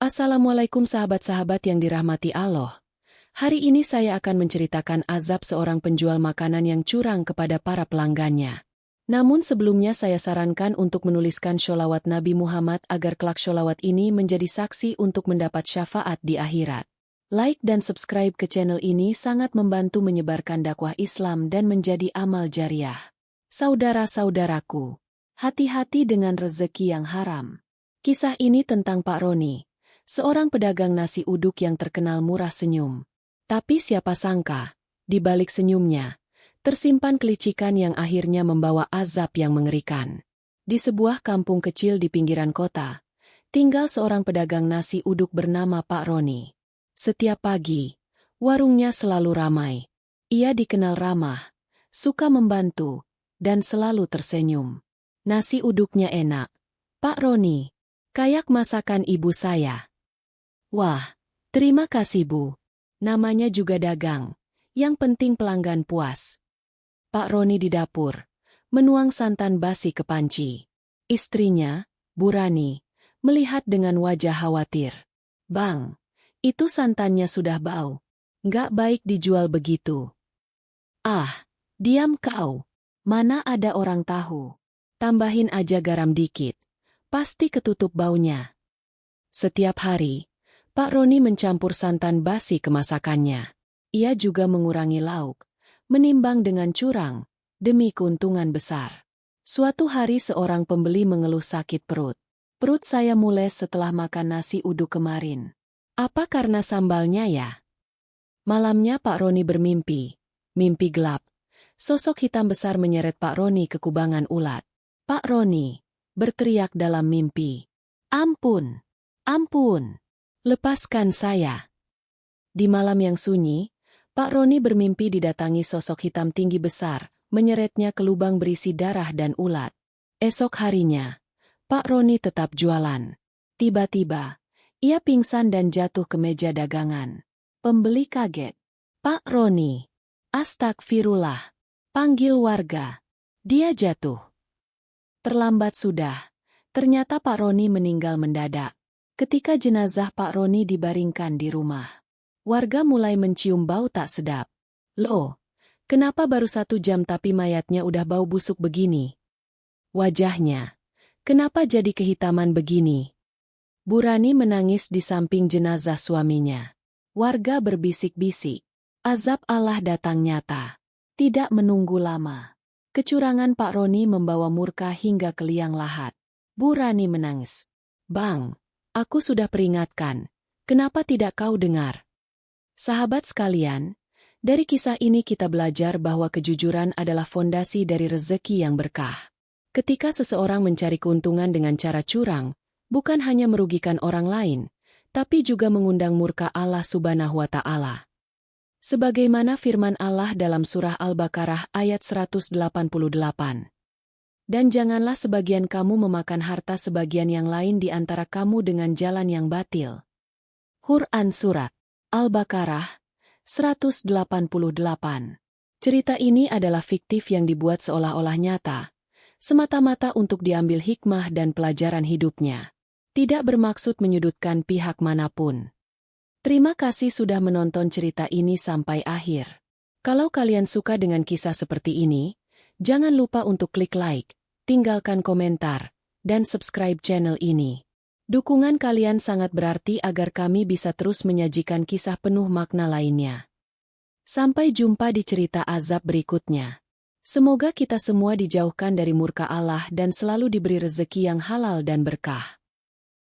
Assalamualaikum sahabat-sahabat yang dirahmati Allah. Hari ini saya akan menceritakan azab seorang penjual makanan yang curang kepada para pelanggannya. Namun sebelumnya saya sarankan untuk menuliskan sholawat Nabi Muhammad agar kelak sholawat ini menjadi saksi untuk mendapat syafaat di akhirat. Like dan subscribe ke channel ini sangat membantu menyebarkan dakwah Islam dan menjadi amal jariah. Saudara-saudaraku, hati-hati dengan rezeki yang haram. Kisah ini tentang Pak Roni, seorang pedagang nasi uduk yang terkenal murah senyum. Tapi siapa sangka, di balik senyumnya, tersimpan kelicikan yang akhirnya membawa azab yang mengerikan. Di sebuah kampung kecil di pinggiran kota, tinggal seorang pedagang nasi uduk bernama Pak Roni. Setiap pagi, warungnya selalu ramai. Ia dikenal ramah, suka membantu, dan selalu tersenyum. Nasi uduknya enak. Pak Roni, kayak masakan ibu saya. Wah, terima kasih Bu. Namanya juga dagang. Yang penting pelanggan puas. Pak Roni di dapur, menuang santan basi ke panci. Istrinya, Bu Rani, melihat dengan wajah khawatir. Bang, itu santannya sudah bau. Nggak baik dijual begitu. Ah, diam kau. Mana ada orang tahu. Tambahin aja garam dikit. Pasti ketutup baunya. Setiap hari, Pak Roni mencampur santan basi ke masakannya. Ia juga mengurangi lauk, menimbang dengan curang, demi keuntungan besar. Suatu hari seorang pembeli mengeluh sakit perut. Perut saya mules setelah makan nasi uduk kemarin. Apa karena sambalnya ya? Malamnya Pak Roni bermimpi. Mimpi gelap. Sosok hitam besar menyeret Pak Roni ke kubangan ulat. Pak Roni berteriak dalam mimpi. Ampun! Ampun! Lepaskan saya. Di malam yang sunyi, Pak Roni bermimpi didatangi sosok hitam tinggi besar, menyeretnya ke lubang berisi darah dan ulat. Esok harinya, Pak Roni tetap jualan. Tiba-tiba, ia pingsan dan jatuh ke meja dagangan. Pembeli kaget. Pak Roni, astagfirullah, panggil warga. Dia jatuh. Terlambat sudah. Ternyata Pak Roni meninggal mendadak. Ketika jenazah Pak Roni dibaringkan di rumah, warga mulai mencium bau tak sedap. Loh, kenapa baru 1 jam tapi mayatnya udah bau busuk begini? Wajahnya, kenapa jadi kehitaman begini? Bu Rani menangis di samping jenazah suaminya. Warga berbisik-bisik. Azab Allah datang nyata. Tidak menunggu lama. Kecurangan Pak Roni membawa murka hingga ke liang lahat. Bu Rani menangis. Bang, aku sudah peringatkan, kenapa tidak kau dengar? Sahabat sekalian, dari kisah ini kita belajar bahwa kejujuran adalah fondasi dari rezeki yang berkah. Ketika seseorang mencari keuntungan dengan cara curang, bukan hanya merugikan orang lain, tapi juga mengundang murka Allah Subhanahu wa Ta'ala. Sebagaimana firman Allah dalam surah Al-Baqarah ayat 188. Dan janganlah sebagian kamu memakan harta sebagian yang lain di antara kamu dengan jalan yang batil. Quran Surat Al-Baqarah 188. Cerita ini adalah fiktif yang dibuat seolah-olah nyata, semata-mata untuk diambil hikmah dan pelajaran hidupnya. Tidak bermaksud menyudutkan pihak manapun. Terima kasih sudah menonton cerita ini sampai akhir. Kalau kalian suka dengan kisah seperti ini, jangan lupa untuk klik like, tinggalkan komentar, dan subscribe channel ini. Dukungan kalian sangat berarti agar kami bisa terus menyajikan kisah penuh makna lainnya. Sampai jumpa di cerita azab berikutnya. Semoga kita semua dijauhkan dari murka Allah dan selalu diberi rezeki yang halal dan berkah.